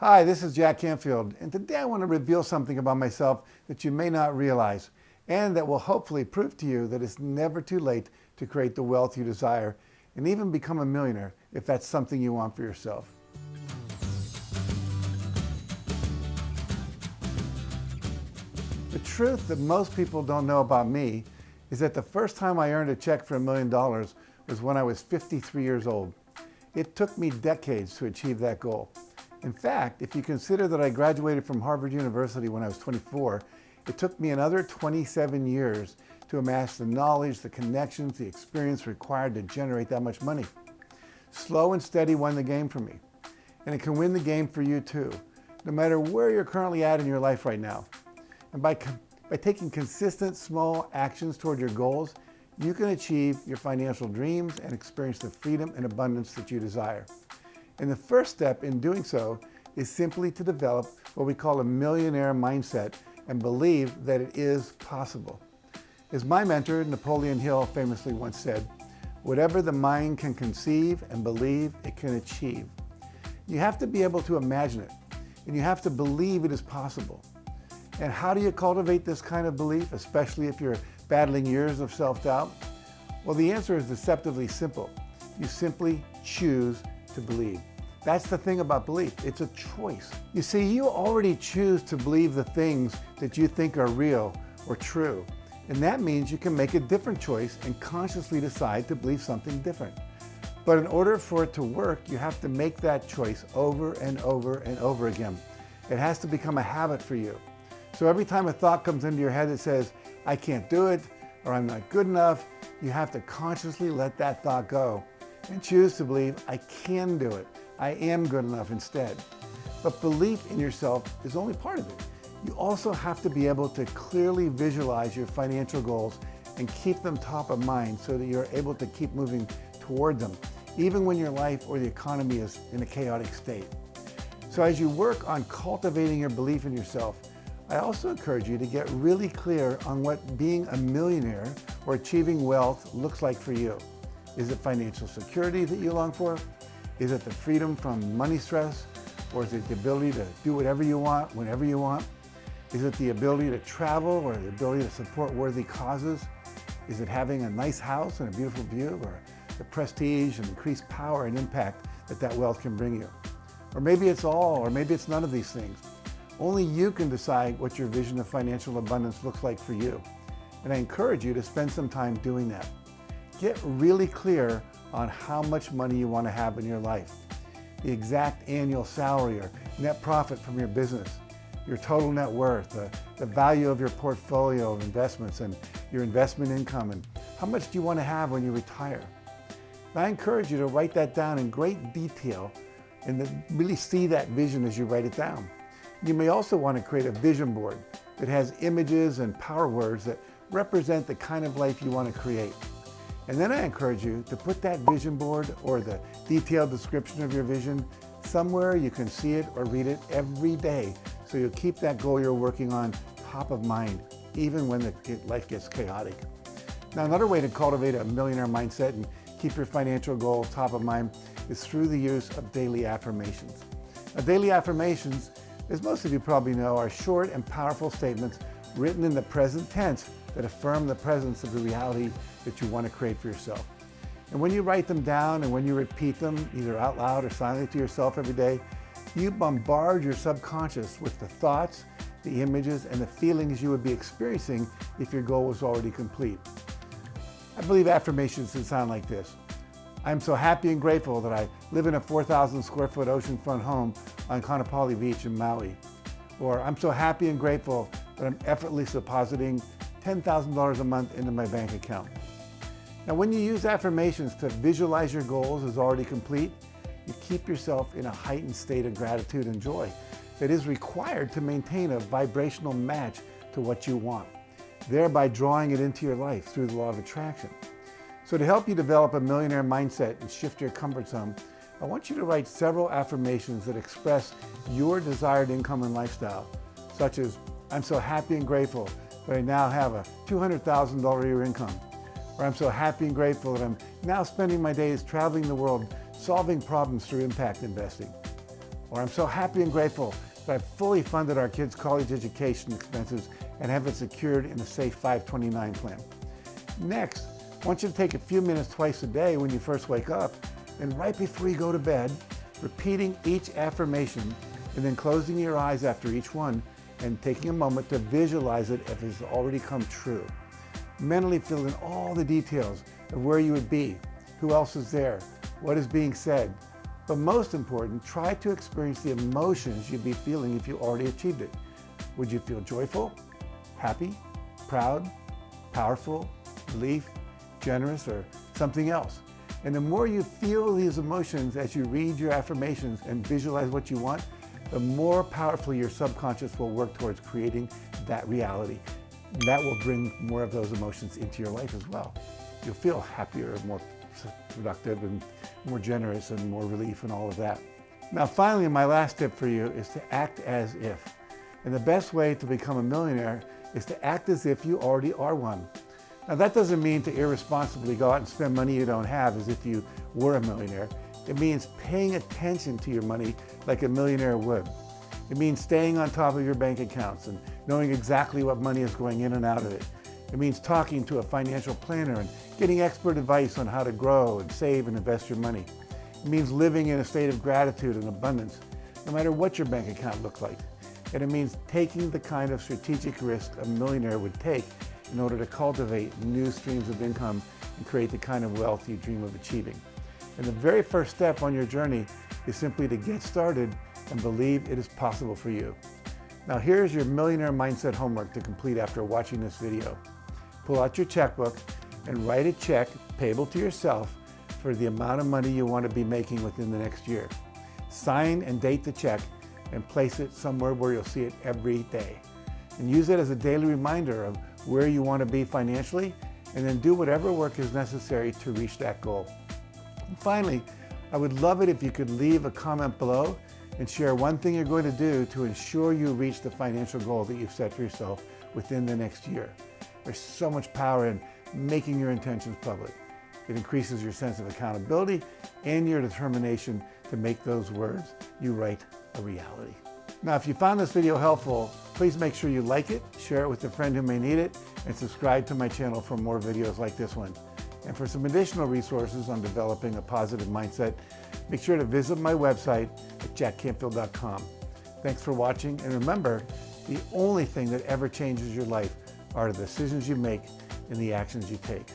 Hi, this is Jack Canfield, and today I want to reveal something about myself that you may not realize, and that will hopefully prove to you that it's never too late to create the wealth you desire, and even become a millionaire if that's something you want for yourself. The truth that most people don't know about me is that the first time I earned a check for $1 million was when I was 53 years old. It took me decades to achieve that goal. In fact, if you consider that I graduated from Harvard University when I was 24, it took me another 27 years to amass the knowledge, the connections, the experience required to generate that much money. Slow and steady won the game for me. And it can win the game for you too, no matter where you're currently at in your life right now. And by taking consistent small actions toward your goals, you can achieve your financial dreams and experience the freedom and abundance that you desire. And the first step in doing so is simply to develop what we call a millionaire mindset and believe that it is possible. As my mentor, Napoleon Hill, famously once said, "Whatever the mind can conceive and believe, it can achieve." You have to be able to imagine it, and you have to believe it is possible. And how do you cultivate this kind of belief, especially if you're battling years of self-doubt? Well, the answer is deceptively simple. You simply choose to believe. That's the thing about belief. It's a choice. You see, you already choose to believe the things that you think are real or true. And that means you can make a different choice and consciously decide to believe something different. But in order for it to work, you have to make that choice over and over and over again. It has to become a habit for you. So every time a thought comes into your head that says, "I can't do it," or "I'm not good enough," you have to consciously let that thought go and choose to believe, "I can do it. I am good enough" instead. But belief in yourself is only part of it. You also have to be able to clearly visualize your financial goals and keep them top of mind so that you're able to keep moving toward them, even when your life or the economy is in a chaotic state. So as you work on cultivating your belief in yourself, I also encourage you to get really clear on what being a millionaire or achieving wealth looks like for you. Is it financial security that you long for? Is it the freedom from money stress? Or is it the ability to do whatever you want, whenever you want? Is it the ability to travel or the ability to support worthy causes? Is it having a nice house and a beautiful view, or the prestige and increased power and impact that wealth can bring you? Or maybe it's all, or maybe it's none of these things. Only you can decide what your vision of financial abundance looks like for you. And I encourage you to spend some time doing that. Get really clear on how much money you want to have in your life, the exact annual salary or net profit from your business, your total net worth, the value of your portfolio of investments and your investment income, and how much do you want to have when you retire. And I encourage you to write that down in great detail and to really see that vision as you write it down. You may also want to create a vision board that has images and power words that represent the kind of life you want to create. And then I encourage you to put that vision board or the detailed description of your vision somewhere you can see it or read it every day, so you'll keep that goal you're working on top of mind, even when life gets chaotic. Now, another way to cultivate a millionaire mindset and keep your financial goal top of mind is through the use of daily affirmations. Now, daily affirmations, as most of you probably know, are short and powerful statements written in the present tense that affirm the presence of the reality that you want to create for yourself. And when you write them down and when you repeat them, either out loud or silently to yourself every day, you bombard your subconscious with the thoughts, the images, and the feelings you would be experiencing if your goal was already complete. I believe affirmations should sound like this. "I'm so happy and grateful that I live in a 4,000 square foot oceanfront home on Kaanapali Beach in Maui." Or, "I'm so happy and grateful that I'm effortlessly depositing $10,000 a month into my bank account." Now, when you use affirmations to visualize your goals as already complete, you keep yourself in a heightened state of gratitude and joy that is required to maintain a vibrational match to what you want, thereby drawing it into your life through the law of attraction. So to help you develop a millionaire mindset and shift your comfort zone, I want you to write several affirmations that express your desired income and lifestyle, such as, "I'm so happy and grateful that I now have a $200,000 a year income," or "I'm so happy and grateful that I'm now spending my days traveling the world solving problems through impact investing," Or I'm so happy and grateful that I've fully funded our kids' college education expenses and have it secured in a safe 529 plan. Next, I want you to take a few minutes twice a day when you first wake up and right before you go to bed, repeating each affirmation and then closing your eyes after each one and taking a moment to visualize it if it's already come true. Mentally fill in all the details of where you would be, who else is there, what is being said. But most important, try to experience the emotions you'd be feeling if you already achieved it. Would you feel joyful, happy, proud, powerful, relief, generous, or something else? And the more you feel these emotions as you read your affirmations and visualize what you want, the more powerfully your subconscious will work towards creating that reality. And that will bring more of those emotions into your life as well. You'll feel happier, more productive, and more generous, and more relief, and all of that. Now, finally, my last tip for you is to act as if. And the best way to become a millionaire is to act as if you already are one. Now, that doesn't mean to irresponsibly go out and spend money you don't have as if you were a millionaire. It means paying attention to your money like a millionaire would. It means staying on top of your bank accounts and knowing exactly what money is going in and out of it. It means talking to a financial planner and getting expert advice on how to grow and save and invest your money. It means living in a state of gratitude and abundance, no matter what your bank account looks like. And it means taking the kind of strategic risk a millionaire would take in order to cultivate new streams of income and create the kind of wealth you dream of achieving. And the very first step on your journey is simply to get started and believe it is possible for you. Now here's your millionaire mindset homework to complete after watching this video. Pull out your checkbook and write a check payable to yourself for the amount of money you want to be making within the next year. Sign and date the check and place it somewhere where you'll see it every day. And use it as a daily reminder of where you want to be financially, and then do whatever work is necessary to reach that goal. And finally, I would love it if you could leave a comment below and share one thing you're going to do to ensure you reach the financial goal that you've set for yourself within the next year. There's so much power in making your intentions public. It increases your sense of accountability and your determination to make those words you write a reality. Now, if you found this video helpful, please make sure you like it, share it with a friend who may need it, and subscribe to my channel for more videos like this one. And for some additional resources on developing a positive mindset, make sure to visit my website at JackCanfieldOfficial.com. Thanks for watching, and remember, the only thing that ever changes your life are the decisions you make and the actions you take.